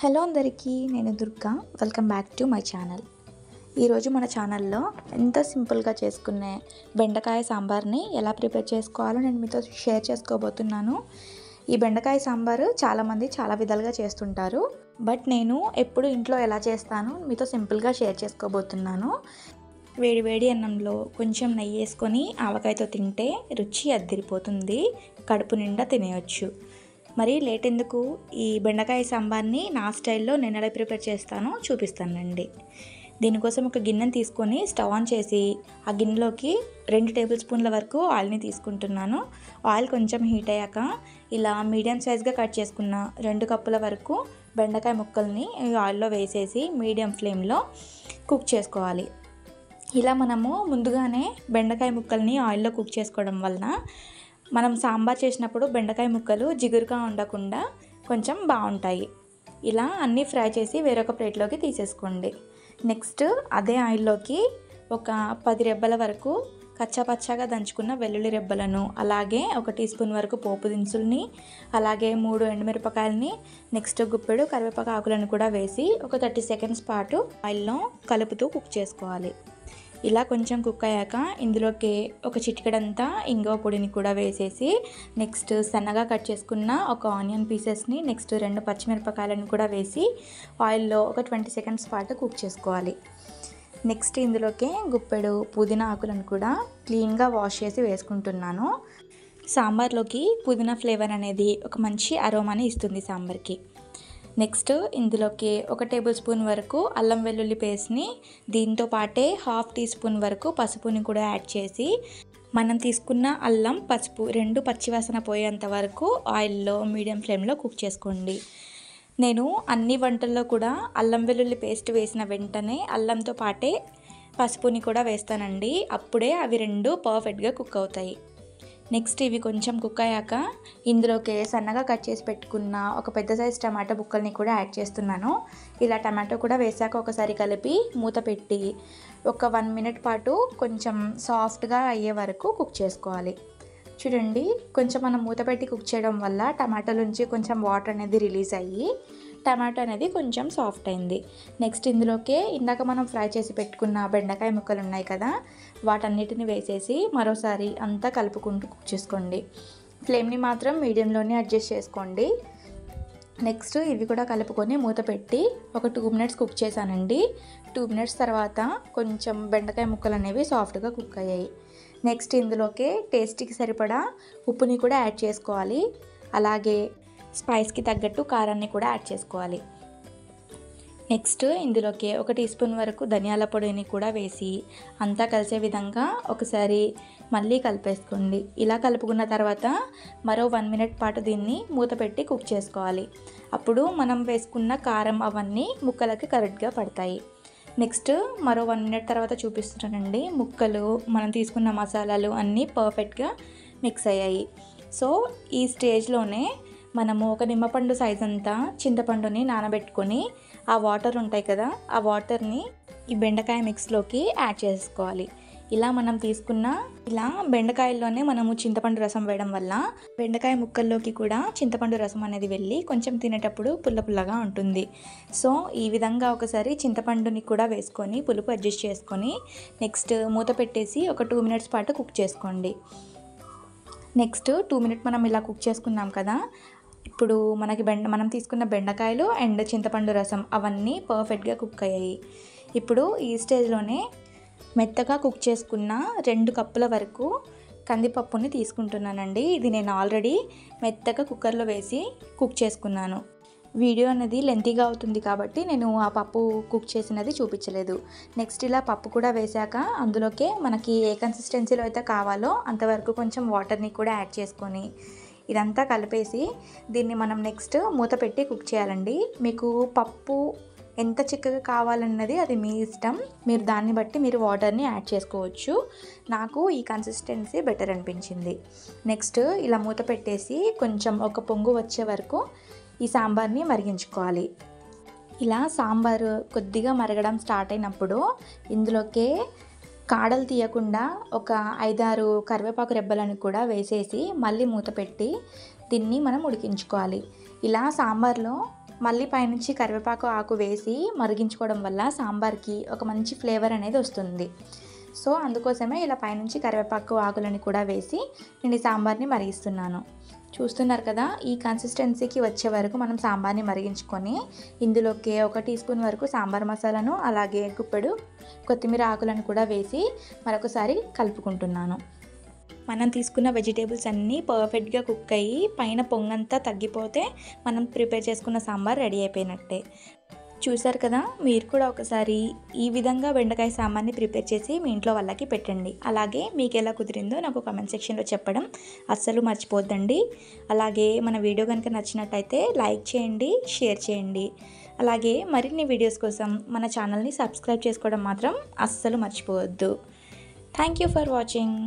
Hello అందరికీ, నేను Durga. Welcome back to my channel. ఈరోజు మన ఛానల్లో ఎంత సింపుల్గా చేసుకునే బెండకాయ సాంబార్ని ఎలా ప్రిపేర్ చేసుకోవాలో నేను మీతో షేర్ చేసుకోబోతున్నాను. ఈ బెండకాయ సాంబారు చాలామంది చాలా విధాలుగా చేస్తుంటారు, బట్ నేను ఎప్పుడు ఇంట్లో ఎలా చేస్తాను మీతో సింపుల్గా షేర్ చేసుకోబోతున్నాను. వేడి వేడి అన్నంలో కొంచెం నెయ్యి వేసుకొని ఆవకాయతో తింటే రుచి అద్దిరిపోతుంది, కడుపు నిండా తినేయచ్చు. మరి లేట్ ఎందుకు, ఈ బెండకాయ సాంబార్ని నా స్టైల్లో నేను ఎలా ప్రిపేర్ చేస్తానో చూపిస్తానండి. దీనికోసం ఒక గిన్నెని తీసుకొని స్టవ్ ఆన్ చేసి ఆ గిన్నెలోకి 2 టేబుల్ స్పూన్ల వరకు ఆయిల్ని తీసుకుంటున్నాను. ఆయిల్ కొంచెం హీట్ అయ్యాక ఇలా మీడియం సైజ్గా కట్ చేసుకున్న 2 కప్పుల వరకు బెండకాయ ముక్కల్ని ఈ ఆయిల్లో వేసేసి మీడియం ఫ్లేమ్లో కుక్ చేసుకోవాలి. ఇలా మనము ముందుగానే బెండకాయ ముక్కల్ని ఆయిల్లో కుక్ చేసుకోవడం వలన మనం సాంబార్ చేసినప్పుడు బెండకాయ ముక్కలు జిగురుగా ఉండకుండా కొంచెం బాగుంటాయి. ఇలా అన్నీ ఫ్రై చేసి వేరొక ప్లేట్లోకి తీసేసుకోండి. నెక్స్ట్ అదే ఆయిల్లోకి ఒక 10 రెబ్బల వరకు కచ్చాపచ్చాగా దంచుకున్న వెల్లుల్లి రెబ్బలను, అలాగే 1 టీ స్పూన్ వరకు పోపు దినుసుల్ని, అలాగే 3 ఎండుమిరపకాయలని, నెక్స్ట్ గుప్పెడు కరివేపాకు ఆకులను కూడా వేసి ఒక 30 సెకండ్స్ పాటు ఆయిల్లో కలుపుతూ కుక్ చేసుకోవాలి. ఇలా కొంచెం కుక్ అయ్యాక ఇందులోకి ఒక చిటికెడంతా ఇంగువ పొడిని కూడా వేసేసి, నెక్స్ట్ సన్నగా కట్ చేసుకున్న ఒక ఆనియన్ పీసెస్ని, నెక్స్ట్ 2 పచ్చిమిరపకాయలను కూడా వేసి ఆయిల్లో ఒక 20 సెకండ్స్ పాటు కుక్ చేసుకోవాలి. నెక్స్ట్ ఇందులోకి గుప్పెడు పుదీనా ఆకులను కూడా క్లీన్గా వాష్ చేసి వేసుకుంటున్నాను. సాంబార్లోకి పుదీనా ఫ్లేవర్ అనేది ఒక మంచి అరోమాని ఇస్తుంది సాంబార్కి. నెక్స్ట్ ఇందులోకి 1 టేబుల్ స్పూన్ వరకు అల్లం వెల్లుల్లి పేస్ట్ని, దీంతో పాటే 1/2 టీ స్పూన్ వరకు పసుపుని కూడా యాడ్ చేసి మనం తీసుకున్న అల్లం పసుపు 2 పచ్చివాసన పోయేంత వరకు ఆయిల్లో మీడియం ఫ్లేమ్లో కుక్ చేసుకోండి. నేను అన్ని వంటల్లో కూడా అల్లం వెల్లుల్లి పేస్ట్ వేసిన వెంటనే అల్లంతో పాటే పసుపుని కూడా వేస్తానండి. అప్పుడే అవి 2 పర్ఫెక్ట్గా కుక్ అవుతాయి. నెక్స్ట్ ఇవి కొంచెం కుక్ అయ్యాక ఇందులోకి సన్నగా కట్ చేసి పెట్టుకున్న ఒక పెద్ద సైజ్ టమాటో ముక్కల్ని కూడా యాడ్ చేస్తున్నాను. ఇలా టమాటో కూడా వేసాక ఒకసారి కలిపి మూత పెట్టి ఒక 1 మినిట్ పాటు కొంచెం సాఫ్ట్గా అయ్యే వరకు కుక్ చేసుకోవాలి. చూడండి, కొంచెం మనం మూత పెట్టి కుక్ చేయడం వల్ల టమాటో నుంచి కొంచెం వాటర్ అనేది రిలీజ్ అయ్యి టమాటో అనేది కొంచెం సాఫ్ట్ అయింది. నెక్స్ట్ ఇందులోకి ఇందాక మనం ఫ్రై చేసి పెట్టుకున్న బెండకాయ ముక్కలు ఉన్నాయి కదా, వాటన్నిటిని వేసేసి మరోసారి అంతా కలుపుకుంటూ కుక్ చేసుకోండి. ఫ్లేమ్ని మాత్రం మీడియంలోనే అడ్జస్ట్ చేసుకోండి. నెక్స్ట్ ఇవి కూడా కలుపుకొని మూత పెట్టి ఒక 2 మినిట్స్ కుక్ చేశానండి. 2 మినిట్స్ తర్వాత కొంచెం బెండకాయ ముక్కలు అనేవి సాఫ్ట్గా కుక్ అయ్యాయి. నెక్స్ట్ ఇందులోకి టేస్ట్కి సరిపడా ఉప్పుని కూడా యాడ్ చేసుకోవాలి. అలాగే స్పైస్కి తగ్గట్టు కారాన్ని కూడా యాడ్ చేసుకోవాలి. నెక్స్ట్ ఇందులోకి 1 టీ స్పూన్ వరకు ధనియాల పొడిని కూడా వేసి అంతా కలిసే విధంగా ఒకసారి మళ్ళీ కలిపేసుకోండి. ఇలా కలుపుకున్న తర్వాత మరో 1 మినిట్ పాటు దీన్ని మూత పెట్టి కుక్ చేసుకోవాలి. అప్పుడు మనం వేసుకున్న కారం అవన్నీ ముక్కలకి కరెక్ట్గా పడతాయి. నెక్స్ట్ మరో 1 మినిట్ తర్వాత చూపిస్తున్నానండి. ముక్కలు, మనం తీసుకున్న మసాలాలు అన్నీ పర్ఫెక్ట్గా మిక్స్ అయ్యాయి. సో ఈ స్టేజ్లోనే మనము ఒక నిమ్మపండు సైజ్ అంతా చింతపండుని నానబెట్టుకొని ఆ వాటర్ ఉంటాయి కదా, ఆ వాటర్ని ఈ బెండకాయ మిక్స్లోకి యాడ్ చేసుకోవాలి. ఇలా మనం తీసుకున్న బెండకాయల్లోనే మనము చింతపండు రసం వేయడం వల్ల బెండకాయ ముక్కల్లోకి కూడా చింతపండు రసం అనేది వెళ్ళి కొంచెం తినేటప్పుడు పుల్ల పుల్లగా ఉంటుంది. సో ఈ విధంగా ఒకసారి చింతపండుని కూడా వేసుకొని పులుపు అడ్జస్ట్ చేసుకొని నెక్స్ట్ మూత పెట్టేసి ఒక 2 మినిట్స్ పాటు కుక్ చేసుకోండి. నెక్స్ట్ 2 మినిట్ మనం ఇలా కుక్ చేసుకున్నాం కదా, ఇప్పుడు మనకి మనం తీసుకున్న బెండకాయలు అండ్ చింతపండు రసం అవన్నీ పర్ఫెక్ట్గా కుక్ అయ్యాయి. ఇప్పుడు ఈ స్టేజ్లోనే మెత్తగా కుక్ చేసుకున్న 2 కప్పుల వరకు కందిపప్పుని తీసుకుంటున్నానండి. ఇది నేను ఆల్రెడీ మెత్తగా కుక్కర్లో వేసి కుక్ చేసుకున్నాను. వీడియో అనేది లెంతీగా అవుతుంది కాబట్టి నేను ఆ పప్పు కుక్ చేసినది చూపించలేదు. నెక్స్ట్ ఇలా పప్పు కూడా వేశాక అందులోకే మనకి ఏ కన్సిస్టెన్సీలో అయితే కావాలో అంతవరకు కొంచెం వాటర్ని కూడా యాడ్ చేసుకొని ఇదంతా కలిపేసి దీన్ని మనం నెక్స్ట్ మూత పెట్టి కుక్ చేయాలండి. మీకు పప్పు ఎంత చిక్కగా కావాలన్నది అది మీ ఇష్టం, మీరు దాన్ని బట్టి మీరు వాటర్ని యాడ్ చేసుకోవచ్చు. నాకు ఈ కన్సిస్టెన్సీ బెటర్ అనిపించింది. నెక్స్ట్ ఇలా మూత పెట్టేసి కొంచెం ఒక పొంగు వచ్చే వరకు ఈ సాంబార్ని మరిగించుకోవాలి. ఇలా సాంబారు కొద్దిగా మరగడం స్టార్ట్ అయినప్పుడు ఇందులోకే కాడలు తీయకుండా ఒక 5-6 కరివేపాకు రెబ్బలను కూడా వేసేసి మళ్ళీ మూత పెట్టి దీన్ని మనం ఉడికించుకోవాలి. ఇలా సాంబార్లో మళ్ళీ పైనుంచి కరివేపాకు ఆకు వేసి మరిగించుకోవడం వల్ల సాంబార్కి ఒక మంచి ఫ్లేవర్ అనేది వస్తుంది. సో అందుకోసమే ఇలా పైనుంచి కరివేపాకు ఆకులని కూడా వేసి నేను ఈ సాంబార్ని మరిగిస్తున్నాను. చూస్తున్నారు కదా, ఈ కన్సిస్టెన్సీకి వచ్చే వరకు మనం సాంబార్ని మరిగించుకొని ఇందులోకి 1 టీ స్పూన్ వరకు సాంబార్ మసాలాను అలాగే గుప్పెడు కొత్తిమీర ఆకులను కూడా వేసి మరొకసారి కలుపుకుంటున్నాను. మనం తీసుకున్న వెజిటేబుల్స్ అన్నీ పర్ఫెక్ట్గా కుక్ అయ్యి పైన పొంగంతా తగ్గిపోతే మనం ప్రిపేర్ చేసుకున్న సాంబార్ రెడీ అయిపోయినట్టే. చూసారు కదా, మీరు కూడా ఒకసారి ఈ విధంగా బెండకాయ సాంబార్ని ప్రిపేర్ చేసి మీ ఇంట్లో వాళ్ళకి పెట్టండి. అలాగే మీకు ఎలా కుదిరిందో నాకు కామెంట్ సెక్షన్లో చెప్పడం అస్సలు మర్చిపోద్దండి. అలాగే మన వీడియో కనుక నచ్చినట్టయితే లైక్ చేయండి, షేర్ చేయండి. అలాగే మరిన్ని వీడియోస్ కోసం మన ఛానల్ని సబ్స్క్రైబ్ చేసుకోవడం మాత్రం అస్సలు మర్చిపోవద్దు. Thank you for watching.